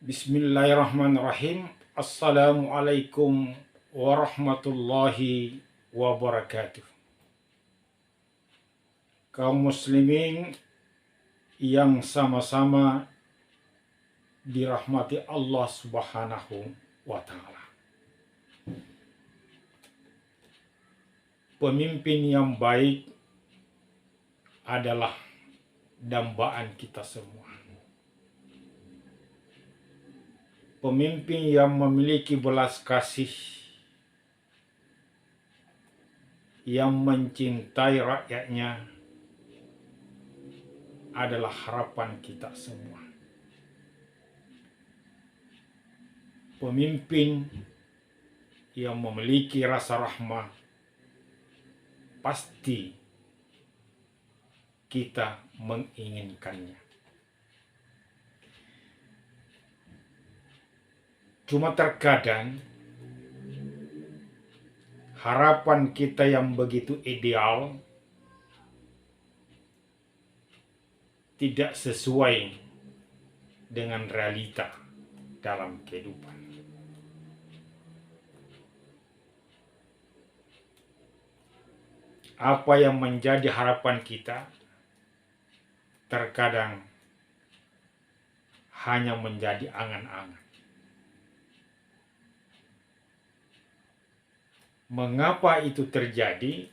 Bismillahirrahmanirrahim. Assalamualaikum warahmatullahi wabarakatuh. Kaum muslimin yang sama-sama dirahmati Allah Subhanahu wa Ta'ala. Pemimpin yang baik adalah dambaan kita semua. Pemimpin yang memiliki belas kasih, yang mencintai rakyatnya adalah harapan kita semua. Pemimpin yang memiliki rasa rahmah pasti kita menginginkannya. Cuma terkadang harapan kita yang begitu ideal tidak sesuai dengan realita dalam kehidupan. Apa yang menjadi harapan kita terkadang hanya menjadi angan-angan. Mengapa itu terjadi?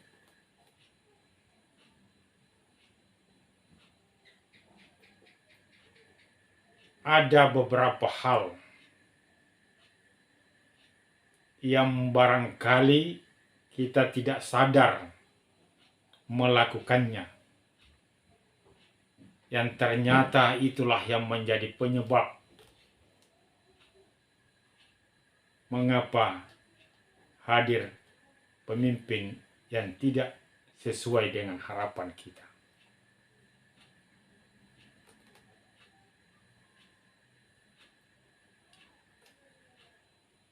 Ada beberapa hal yang barangkali kita tidak sadar melakukannya, yang ternyata itulah yang menjadi penyebab mengapa hadir pemimpin yang tidak sesuai dengan harapan kita.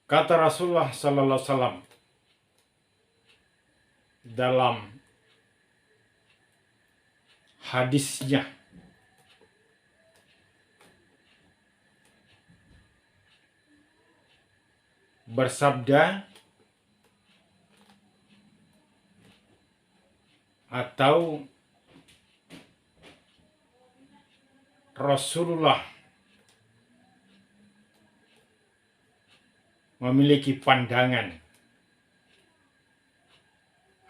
Kata Rasulullah sallallahu alaihi wasallam dalam hadisnya, bersabda atau Rasulullah memiliki pandangan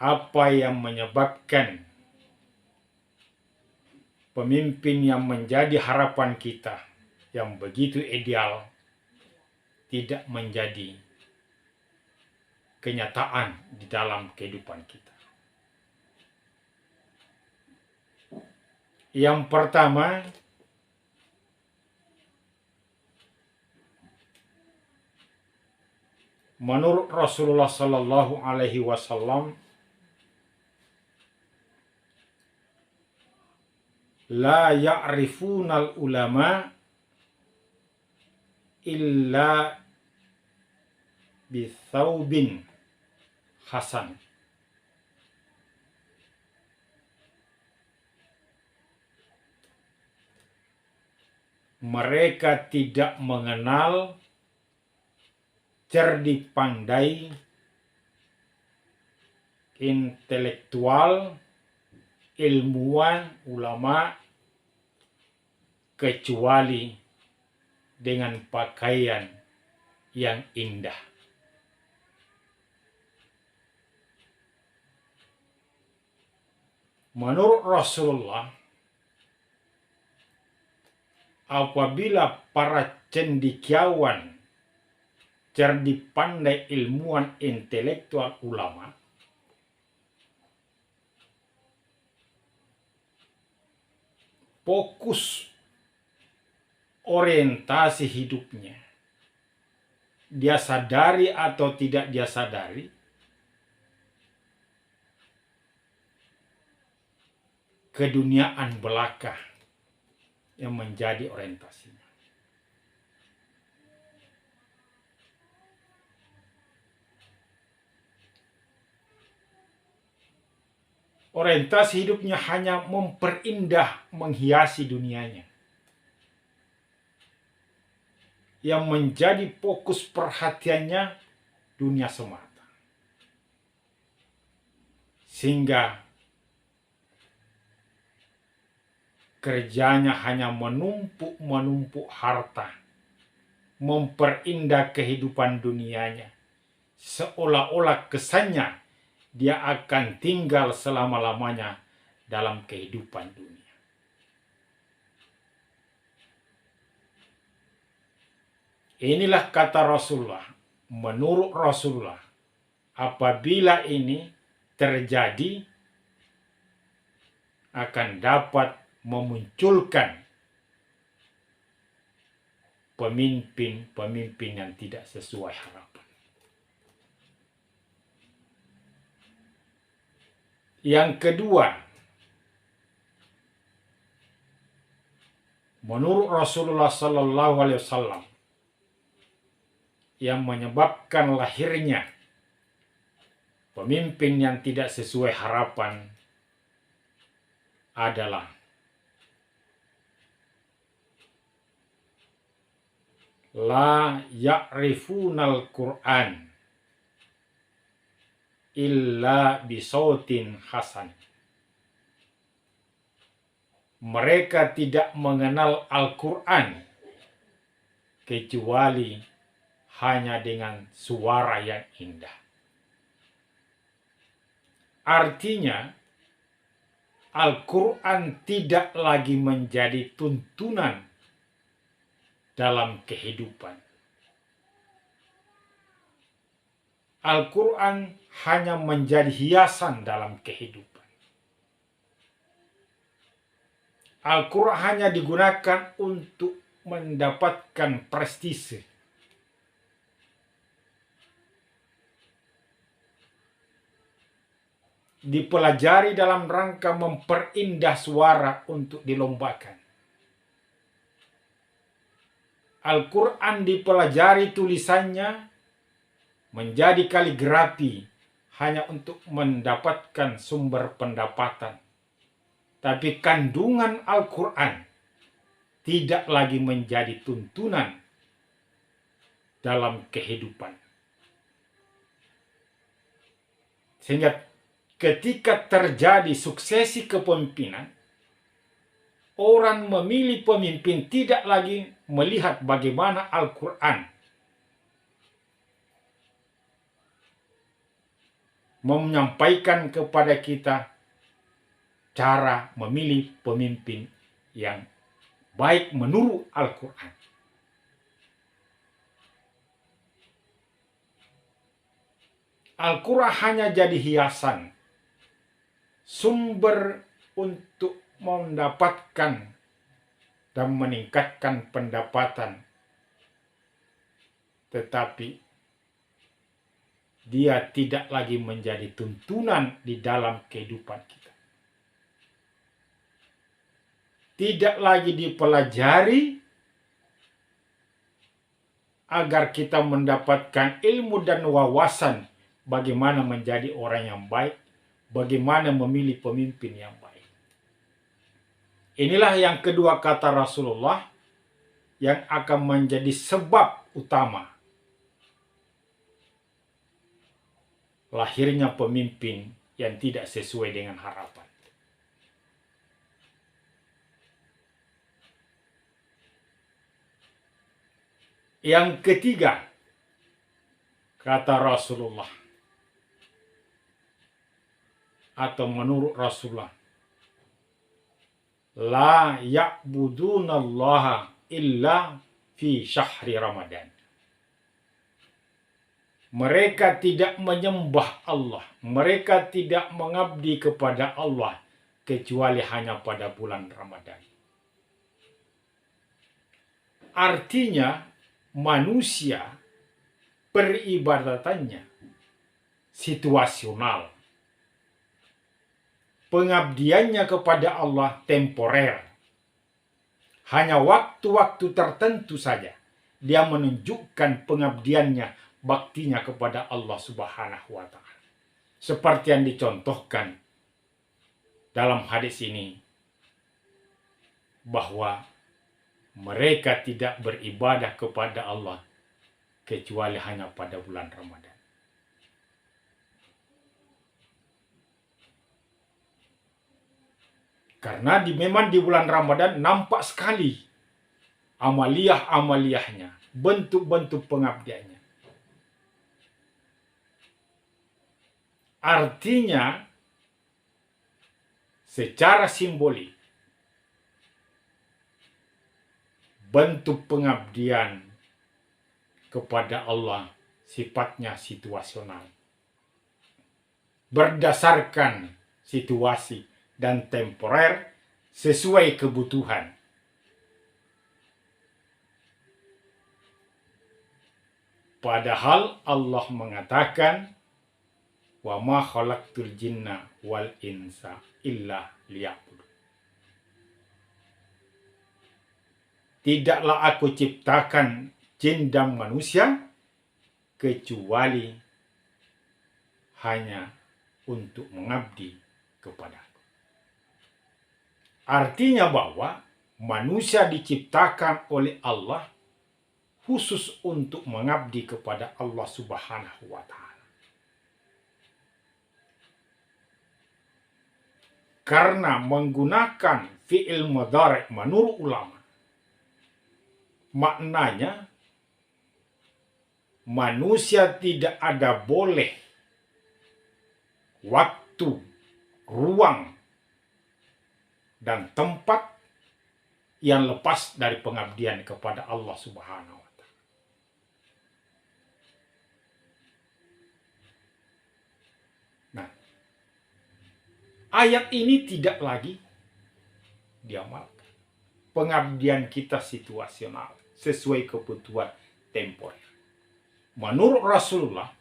apa yang menyebabkan pemimpin yang menjadi harapan kita yang begitu ideal tidak menjadi kenyataan di dalam kehidupan kita. Yang pertama, menurut Rasulullah Sallallahu Alaihi Wasallam, la ya'rifunal ulama illa bithaubin hasan. Mereka tidak mengenal cerdik pandai, intelektual, ilmuwan, ulama, kecuali dengan pakaian yang indah. Menurut Rasulullah, apabila para cendekiawan, cerdik pandai, ilmuwan, intelektual, ulama fokus orientasi hidupnya, dia sadari atau tidak dia sadari, keduniaan belaka yang menjadi orientasinya. Orientasi hidupnya hanya memperindah, menghiasi dunianya. yang menjadi fokus perhatiannya dunia semata. Sehingga kerjanya hanya menumpuk harta, memperindah kehidupan dunianya, seolah-olah kesannya dia akan tinggal selama-lamanya dalam kehidupan dunia. Inilah kata Rasulullah. Menurut Rasulullah, apabila ini terjadi, akan dapat memunculkan pemimpin-pemimpin yang tidak sesuai harapan. Yang kedua, menurut Rasulullah SAW, yang menyebabkan lahirnya pemimpin yang tidak sesuai harapan adalah la ya'rifunal Qur'an illa bisautin hasan. Mereka tidak mengenal Al-Quran kecuali hanya dengan suara yang indah. Artinya, Al-Quran tidak lagi menjadi tuntunan dalam kehidupan. Al-Quran hanya menjadi hiasan dalam kehidupan. Al-Quran hanya digunakan untuk mendapatkan prestise. Dipelajari dalam rangka memperindah suara untuk dilombakan. Al-Quran dipelajari tulisannya menjadi kaligrafi hanya untuk mendapatkan sumber pendapatan. Tapi kandungan Al-Quran tidak lagi menjadi tuntunan dalam kehidupan. Sehingga ketika terjadi suksesi kepemimpinan, orang memilih pemimpin tidak lagi melihat bagaimana Al-Quran menyampaikan kepada kita cara memilih pemimpin yang baik menurut Al-Quran. Al-Quran hanya jadi hiasan, sumber untuk mendapatkan dan meningkatkan pendapatan, tetapi dia tidak lagi menjadi tuntunan di dalam kehidupan kita. Tidak lagi dipelajari agar kita mendapatkan ilmu dan wawasan bagaimana menjadi orang yang baik, bagaimana memilih pemimpin yang baik. Inilah yang kedua kata Rasulullah yang akan menjadi sebab utama lahirnya pemimpin yang tidak sesuai dengan harapan. Yang ketiga, kata Rasulullah atau menurut Rasulullah, la ya'budunallaha illa fi syahri Ramadan. Mereka tidak menyembah Allah, mereka tidak mengabdi kepada Allah kecuali hanya pada bulan Ramadan. Artinya manusia peribadatannya situasional. Pengabdiannya kepada Allah temporer. Hanya waktu-waktu tertentu saja dia menunjukkan pengabdiannya, baktinya kepada Allah Subhanahu wa Ta'ala. Seperti yang dicontohkan dalam hadis ini, bahwa mereka tidak beribadah kepada Allah kecuali hanya pada bulan Ramadan. Karena memang di bulan Ramadan nampak sekali amaliyah-amaliyahnya, bentuk-bentuk pengabdiannya. Artinya, secara simbolik, bentuk pengabdian kepada Allah sifatnya situasional, berdasarkan situasi dan temporer sesuai kebutuhan. Padahal Allah mengatakan, wa ma khalaqtul jinna wal insa illa liya'budun. Tidaklah aku ciptakan jin dan manusia kecuali hanya untuk mengabdi kepadaku. Artinya bahwa manusia diciptakan oleh Allah khusus untuk mengabdi kepada Allah Subhanahu wa Ta'ala. Karena menggunakan fi'il mudhari' menurut ulama, maknanya manusia tidak ada boleh waktu, ruang, dan tempat yang lepas dari pengabdian kepada Allah Subhanahu wa Ta'ala. Nah, ayat ini tidak lagi diamalkan. Pengabdian kita situasional, sesuai kebutuhan temporer. Menurut Rasulullah,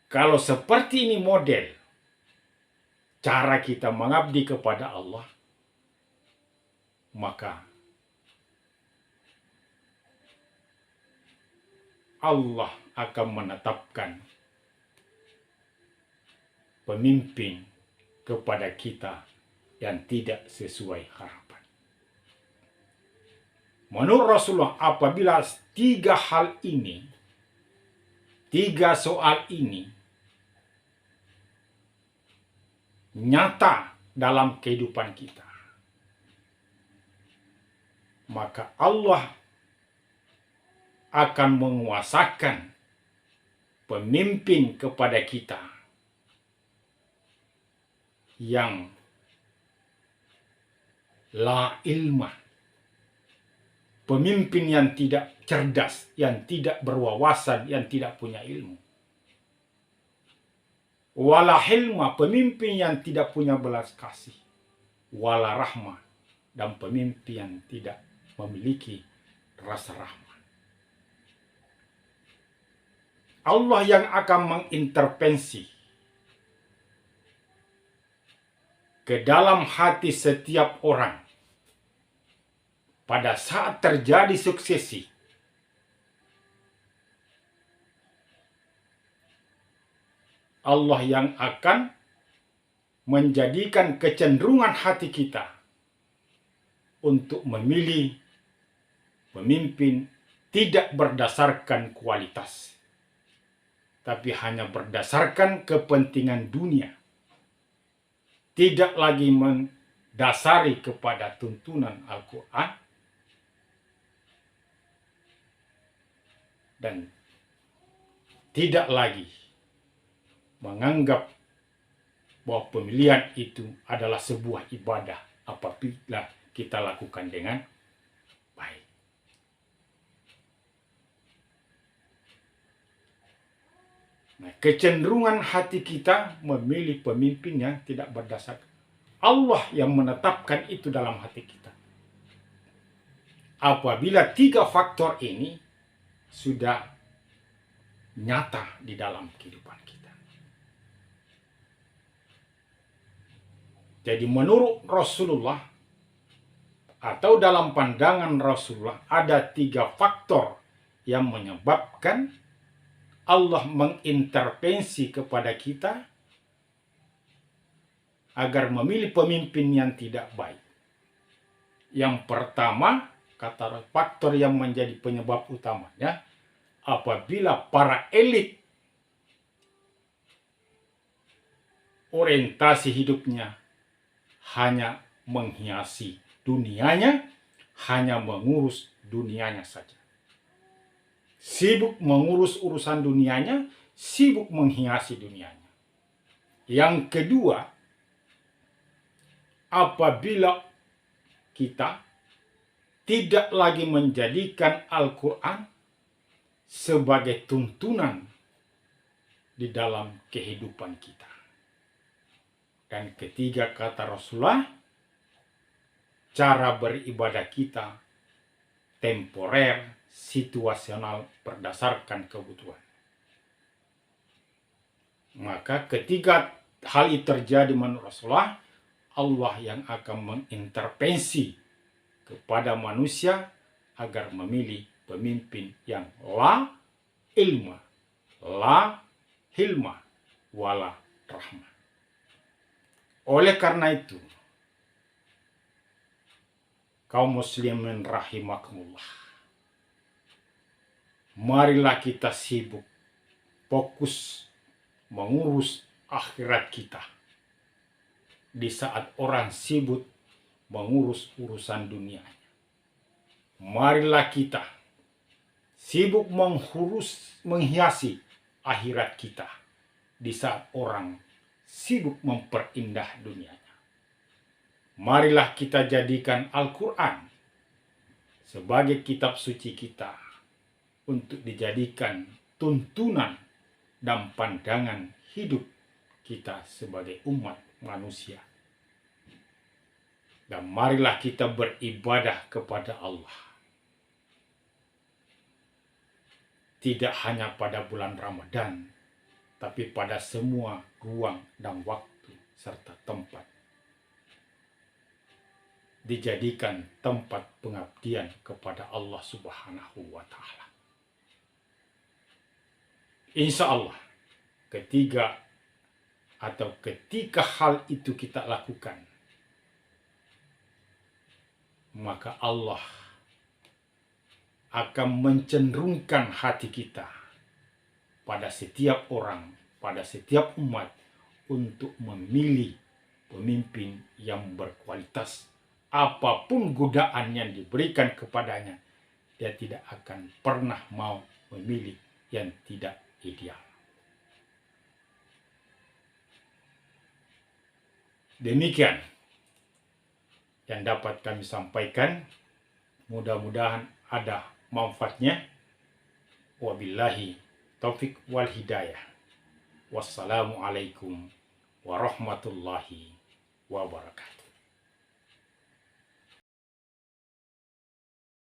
kalau seperti ini model cara kita mengabdi kepada Allah, maka Allah akan menetapkan pemimpin kepada kita yang tidak sesuai harapan. Menurut Rasulullah, apabila tiga soal ini nyata dalam kehidupan kita, maka Allah akan menguasakan pemimpin kepada kita yang la ilma, pemimpin yang tidak cerdas, yang tidak berwawasan, yang tidak punya ilmu. Wala hilma, pemimpin yang tidak punya belas kasih. Wala rahmah, dan pemimpin yang tidak memiliki rasa rahmat. Allah yang akan mengintervensi ke dalam hati setiap orang pada saat terjadi suksesi. Allah yang akan menjadikan kecenderungan hati kita untuk memilih pemimpin tidak berdasarkan kualitas, tapi hanya berdasarkan kepentingan dunia. Tidak lagi mendasari kepada tuntunan Al-Quran dan tidak lagi menganggap bahwa pemilihan itu adalah sebuah ibadah apabila kita lakukan dengan baik. Nah, kecenderungan hati kita memilih pemimpin yang tidak berdasarkan. Allah yang menetapkan itu dalam hati kita. Apabila tiga faktor ini sudah nyata di dalam kehidupan kita. Jadi menurut Rasulullah atau dalam pandangan Rasulullah ada tiga faktor yang menyebabkan Allah mengintervensi kepada kita agar memilih pemimpin yang tidak baik. Yang pertama, kata faktor yang menjadi penyebab utamanya, apabila para elit orientasi hidupnya hanya menghiasi dunianya, hanya mengurus dunianya saja. Sibuk mengurus urusan dunianya, sibuk menghiasi dunianya. Yang kedua, apabila kita tidak lagi menjadikan Al-Quran sebagai tuntunan di dalam kehidupan kita. Dan ketiga, kata Rasulullah, cara beribadah kita temporer, situasional, berdasarkan kebutuhan. Maka ketika hal itu terjadi menurut Rasulullah, Allah yang akan mengintervensi kepada manusia agar memilih pemimpin yang la ilma, la hilma, wala rahmah. Oleh karena itu, kaum muslimin rahimakumullah, marilah kita sibuk, fokus mengurus akhirat kita. Di saat orang sibuk mengurus urusan dunianya, marilah kita sibuk menghiasi akhirat kita. Di saat orang sibuk memperindah dunianya, marilah kita jadikan Al-Quran sebagai kitab suci kita untuk dijadikan tuntunan dan pandangan hidup kita sebagai umat manusia. Dan marilah kita beribadah kepada Allah. Tidak hanya pada bulan Ramadan, tapi pada semua ruang dan waktu serta tempat. Dijadikan tempat pengabdian kepada Allah Subhanahu wa Ta'ala. Insya Allah, ketika hal itu kita lakukan, maka Allah akan mencenderungkan hati kita pada setiap orang, pada setiap umat untuk memilih pemimpin yang berkualitas. Apapun godaan yang diberikan kepadanya, dia tidak akan pernah mau memilih yang tidak ideal. Demikian yang dapat kami sampaikan. Mudah-mudahan ada manfaatnya. Wabillahi taufik wal hidayah. Wassalamualaikum warahmatullahi wabarakatuh.